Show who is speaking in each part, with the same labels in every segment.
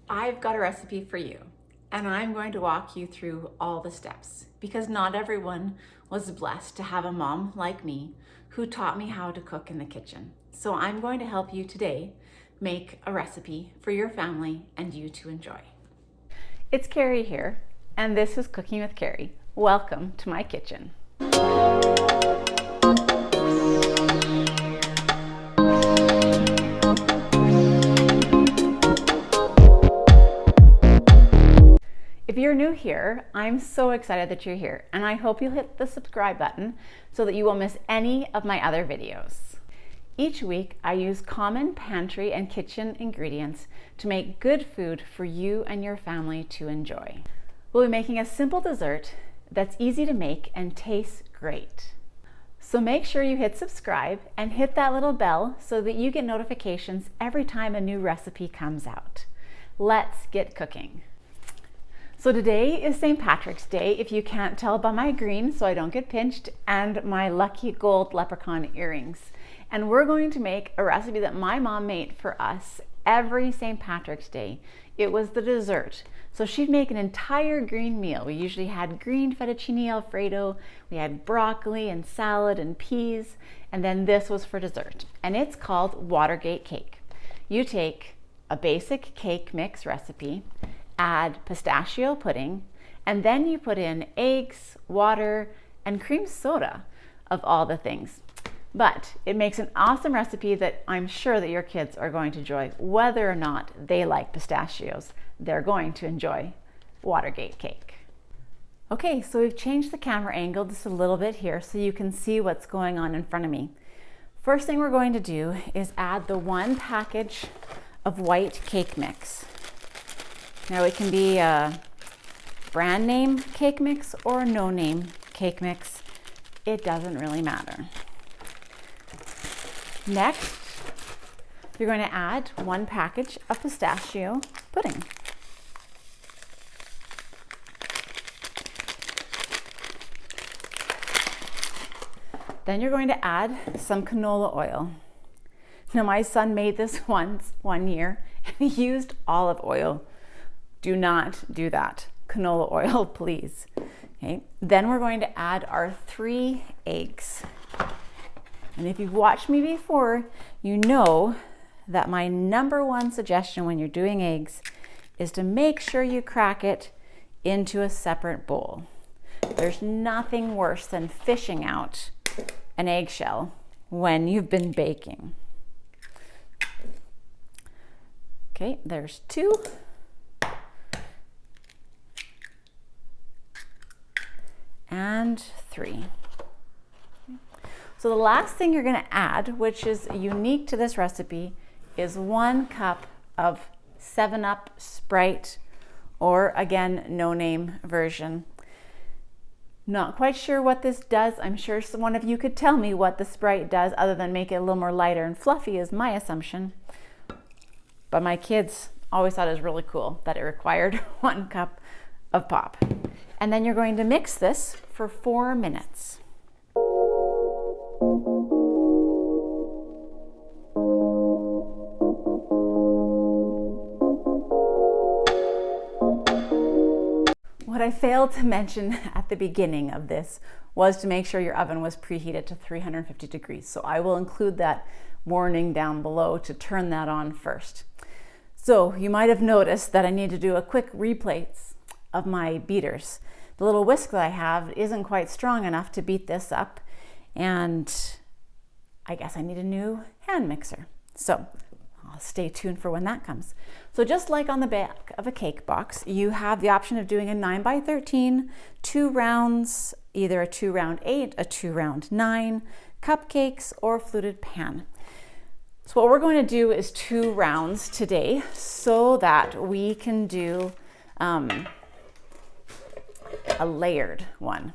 Speaker 1: I've got a recipe for you, and I'm going to walk you through all the steps because not everyone was blessed to have a mom like me who taught me how to cook in the kitchen. So I'm going to help you today make a recipe for your family and you to enjoy. It's Carrie here, and this is Cooking with Carrie. Welcome to my kitchen. If you're new here, I'm so excited that you're here, and I hope you'll hit the subscribe button so that you won't miss any of my other videos. Each week, I use common pantry and kitchen ingredients to make good food for you and your family to enjoy. We'll be making a simple dessert that's easy to make and tastes great. So make sure you hit subscribe and hit that little bell so that you get notifications every time a new recipe comes out. Let's get cooking. So today is St. Patrick's Day, if you can't tell by my green so I don't get pinched, and my lucky gold leprechaun earrings. And we're going to make a recipe that my mom made for us every St. Patrick's Day. It was the dessert. So she'd make an entire green meal. We usually had green fettuccine alfredo, we had broccoli and salad and peas, and then this was for dessert. And it's called Watergate Cake. You take a basic cake mix recipe, add pistachio pudding, and then you put in eggs, water, and cream soda, of all the things. But it makes an awesome recipe that I'm sure that your kids are going to enjoy. Whether or not they like pistachios, they're going to enjoy Watergate Cake. Okay, so we've changed the camera angle just a little bit here so you can see what's going on in front of me. First thing we're going to do is add the 1 package of white cake mix. Now it can be a brand name cake mix or a no name cake mix. It doesn't really matter. Next, you're going to add 1 package of pistachio pudding. Then you're going to add some canola oil. Now my son made this once, one year, and he used olive oil. Do not do that. Canola oil, please. Okay. Then we're going to add our 3 eggs. And if you've watched me before, you know that my #1 suggestion when you're doing eggs is to make sure you crack it into a separate bowl. There's nothing worse than fishing out an eggshell when you've been baking. Okay, there's 2. And 3. So the last thing you're going to add, which is unique to this recipe, is 1 cup of 7-Up Sprite, or again, no name version. Not quite sure what this does. I'm sure one of you could tell me what the Sprite does other than make it a little more lighter and fluffy is my assumption. But my kids always thought it was really cool that it required 1 cup of pop. And then you're going to mix this for 4 minutes. What I failed to mention at the beginning of this was to make sure your oven was preheated to 350 degrees. So I will include that warning down below to turn that on first. So you might have noticed that I need to do a quick replace of my beaters. The little whisk that I have isn't quite strong enough to beat this up, and I guess I need a new hand mixer. So I'll stay tuned for when that comes. So just like on the back of a cake box, you have the option of doing a 9x13, 2 rounds, either a 2 round 8, a 2 round 9, cupcakes, or fluted pan. So what we're going to do is 2 rounds today so that we can do a layered one.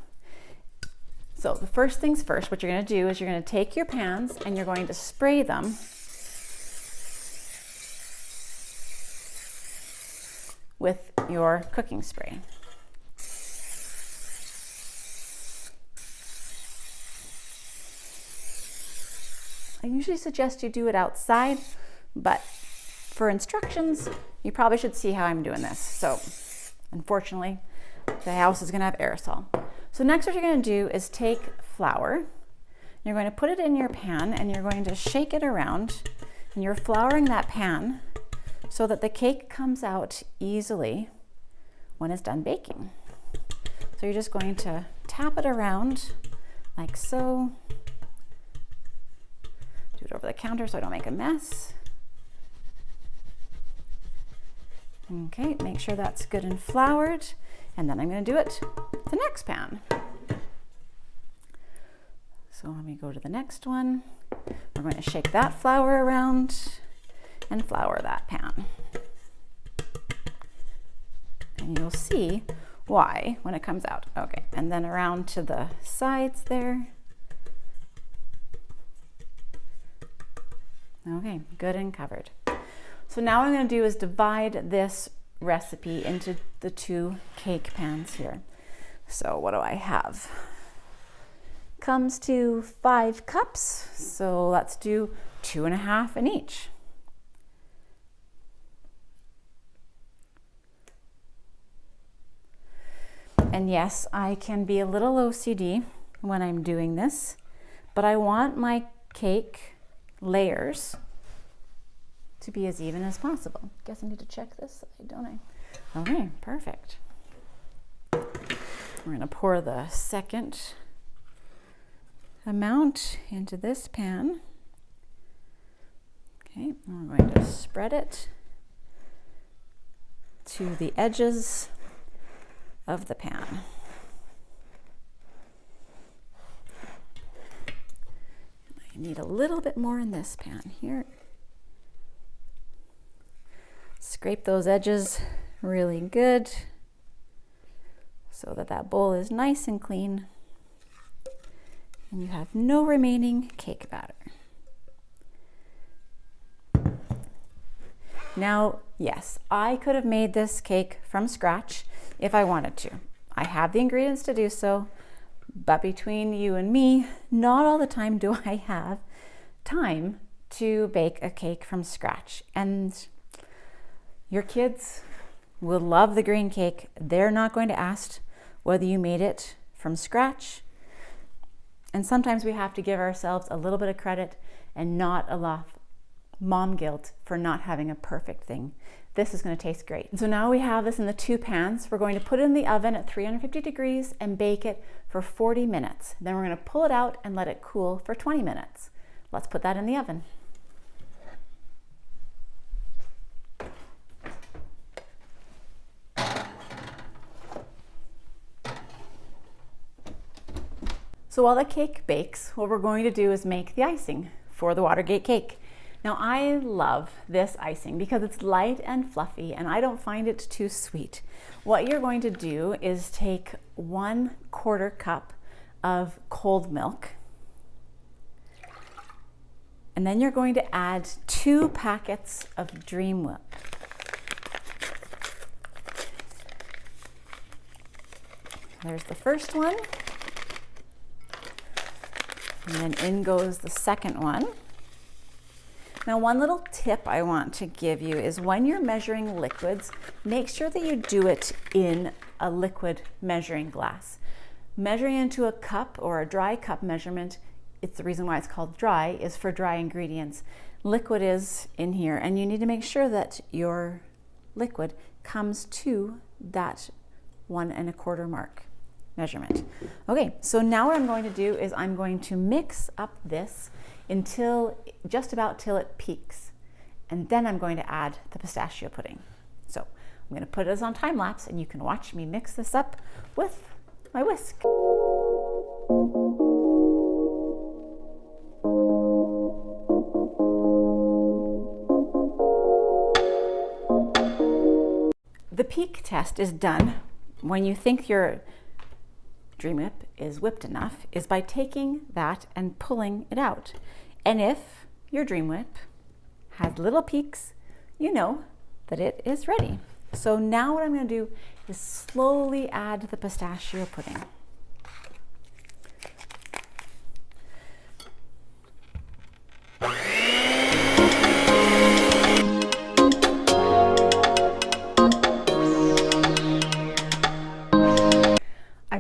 Speaker 1: So the first things first, what you're going to do is you're going to take your pans and you're going to spray them with your cooking spray. I usually suggest you do it outside, but for instructions, you probably should see how I'm doing this. So unfortunately, the house is gonna have aerosol. So next what you're gonna do is take flour, you're going to put it in your pan and you're going to shake it around, and you're flouring that pan so that the cake comes out easily when it's done baking. So you're just going to tap it around like so. Do it over the counter so I don't make a mess. Okay, make sure that's good and floured. And then I'm going to do it to the next pan. So let me go to the next one. We're going to shake that flour around and flour that pan. And you'll see why when it comes out. Okay, and then around to the sides there. Okay, good and covered. So now what I'm going to do is divide this recipe into the 2 cake pans here. So what do I have? Comes to 5 cups. So let's do 2.5 in each. And yes, I can be a little OCD when I'm doing this, but I want my cake layers to be as even as possible. Guess I need to check this side, don't I? Okay, perfect. We're gonna pour the second amount into this pan. Okay, and we're going to spread it to the edges of the pan. I need a little bit more in this pan here. Scrape those edges really good so that that bowl is nice and clean and you have no remaining cake batter. Now, yes, I could have made this cake from scratch if I wanted to. I have the ingredients to do so, but between you and me, not all the time do I have time to bake a cake from scratch. And your kids will love the green cake. They're not going to ask whether you made it from scratch. And sometimes we have to give ourselves a little bit of credit and not a lot of mom guilt for not having a perfect thing. This is going to taste great. So now we have this in the 2 pans. We're going to put it in the oven at 350 degrees and bake it for 40 minutes. Then we're going to pull it out and let it cool for 20 minutes. Let's put that in the oven. So while the cake bakes, what we're going to do is make the icing for the Watergate cake. Now I love this icing because it's light and fluffy and I don't find it too sweet. What you're going to do is take 1/4 cup of cold milk, and then you're going to add 2 packets of Dream Whip. There's the first one. And then in goes the second one. Now, one little tip I want to give you is when you're measuring liquids, make sure that you do it in a liquid measuring glass. Measuring into a cup or a dry cup measurement, it's the reason why it's called dry, is for dry ingredients. Liquid is in here, and you need to make sure that your liquid comes to that 1¼ mark measurement. Okay, so now what I'm going to do is I'm going to mix up this until just about till it peaks, and then I'm going to add the pistachio pudding. So I'm going to put this on time lapse and you can watch me mix this up with my whisk. The peak test is done when you think your Dream Whip is whipped enough is by taking that and pulling it out. And if your Dream Whip has little peaks, you know that it is ready. So now what I'm going to do is slowly add the pistachio pudding.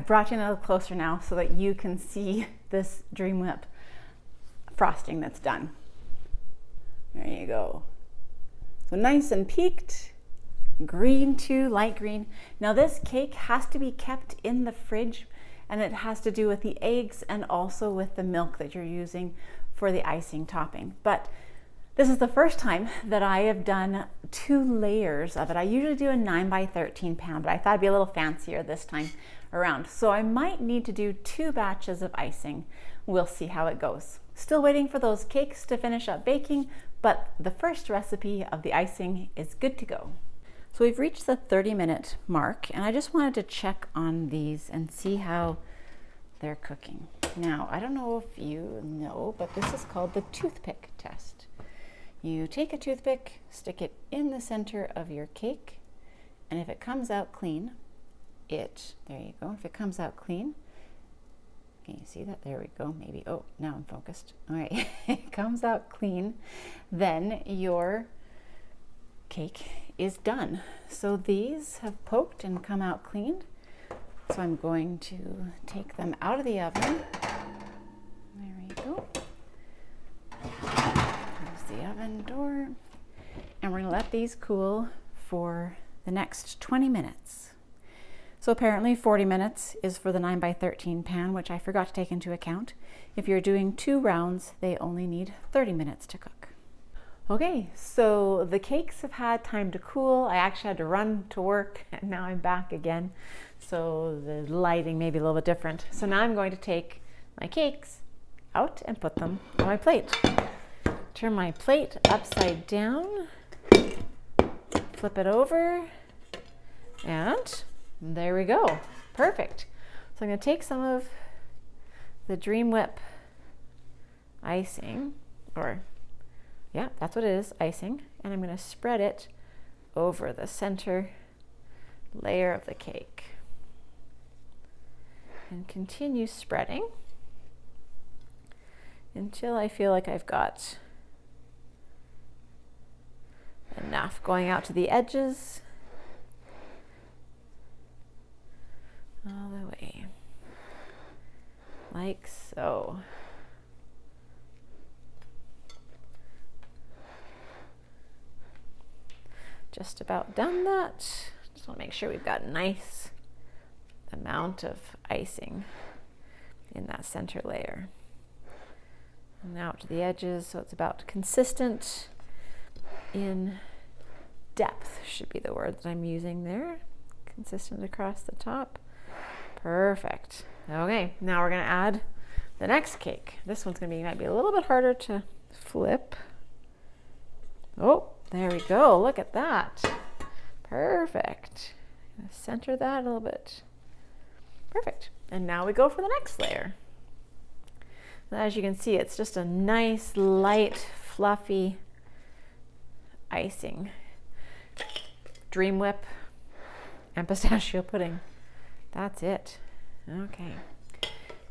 Speaker 1: brought you in a little closer now so that you can see this Dream Whip frosting that's done. There you go. So nice and peaked, green too, light green. Now this cake has to be kept in the fridge, and it has to do with the eggs and also with the milk that you're using for the icing topping. But this is the first time that I have done 2 layers of it. I usually do a 9x13 pan, but I thought it'd be a little fancier this time around. So I might need to do 2 batches of icing. We'll see how it goes. Still waiting for those cakes to finish up baking, but the first recipe of the icing is good to go. So we've reached the 30-minute mark, and I just wanted to check on these and see how they're cooking. Now, I don't know if you know, but this is called the toothpick test. You take a toothpick, stick it in the center of your cake, and if it comes out clean, there you go. If it comes out clean, can you see that? There we go. Maybe, oh, now I'm focused. All right, it comes out clean, then your cake is done. So these have poked and come out clean. So I'm going to take them out of the oven. There we go. There's the oven door. And we're gonna let these cool for the next 20 minutes. So apparently 40 minutes is for the 9x13 pan, which I forgot to take into account. If you're doing 2 rounds, they only need 30 minutes to cook. Okay, so the cakes have had time to cool. I actually had to run to work, and now I'm back again. So the lighting may be a little bit different. So now I'm going to take my cakes out and put them on my plate. Turn my plate upside down, flip it over, and there we go. Perfect. So I'm going to take some of the Dream Whip icing, yeah, that's what it is, icing, and I'm going to spread it over the center layer of the cake. And continue spreading until I feel like I've got enough going out to the edges. All the way, like so. Just about done that. Just want to make sure we've got a nice amount of icing in that center layer. And out to the edges, so it's about consistent in depth, should be the word that I'm using there. Consistent across the top. Perfect. Okay, now we're going to add the next cake. This one's going to might be a little bit harder to flip. Oh, there we go. Look at that. Perfect. Center that a little bit. Perfect. And now we go for the next layer. As you can see, it's just a nice, light, fluffy icing. Dream Whip and pistachio pudding. That's it. Okay.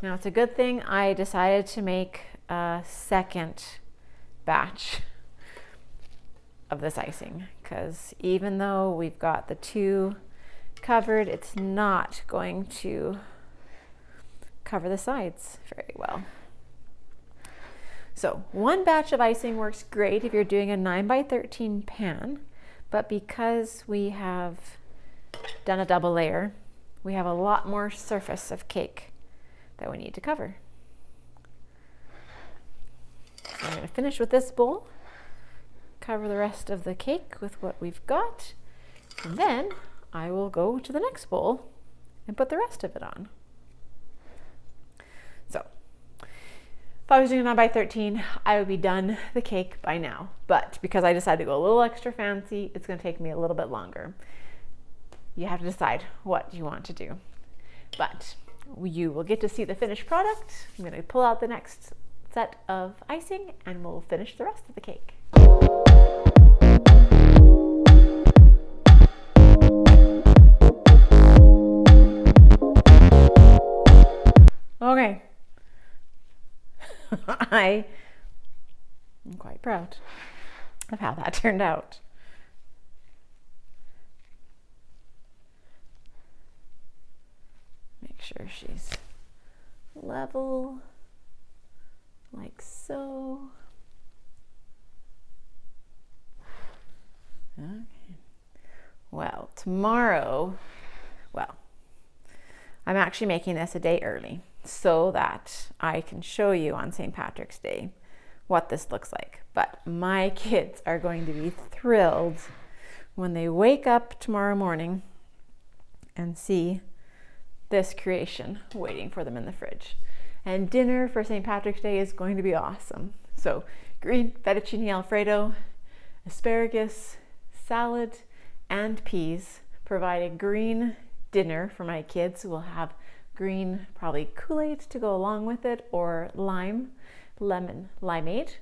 Speaker 1: Now it's a good thing I decided to make a second batch of this icing, because even though we've got the 2 covered, it's not going to cover the sides very well. So 1 batch of icing works great if you're doing a 9x13 pan, but because we have done a double layer, we have a lot more surface of cake that we need to cover. So I'm going to finish with this bowl, cover the rest of the cake with what we've got, and then I will go to the next bowl and put the rest of it on. So if I was doing a 9x13, I would be done the cake by now, but because I decided to go a little extra fancy, it's going to take me a little bit longer. You have to decide what you want to do, but you will get to see the finished product. I'm going to pull out the next set of icing and we'll finish the rest of the cake. Okay. I'm quite proud of how that turned out. Make sure she's level, like so. Okay. Well, tomorrow, I'm actually making this a day early so that I can show you on St. Patrick's Day what this looks like. But my kids are going to be thrilled when they wake up tomorrow morning and see this creation waiting for them in the fridge. And dinner for St. Patrick's Day is going to be awesome. So green fettuccine alfredo, asparagus, salad, and peas provide a green dinner for my kids. We'll have green, probably Kool-Aid to go along with it, or lemon limeade,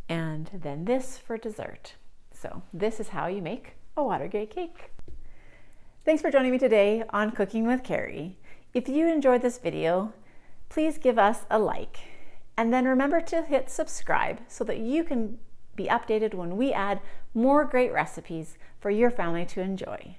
Speaker 1: and then this for dessert. So this is how you make a Watergate cake. Thanks for joining me today on Cooking with Carrie. If you enjoyed this video, please give us a like, and then remember to hit subscribe so that you can be updated when we add more great recipes for your family to enjoy.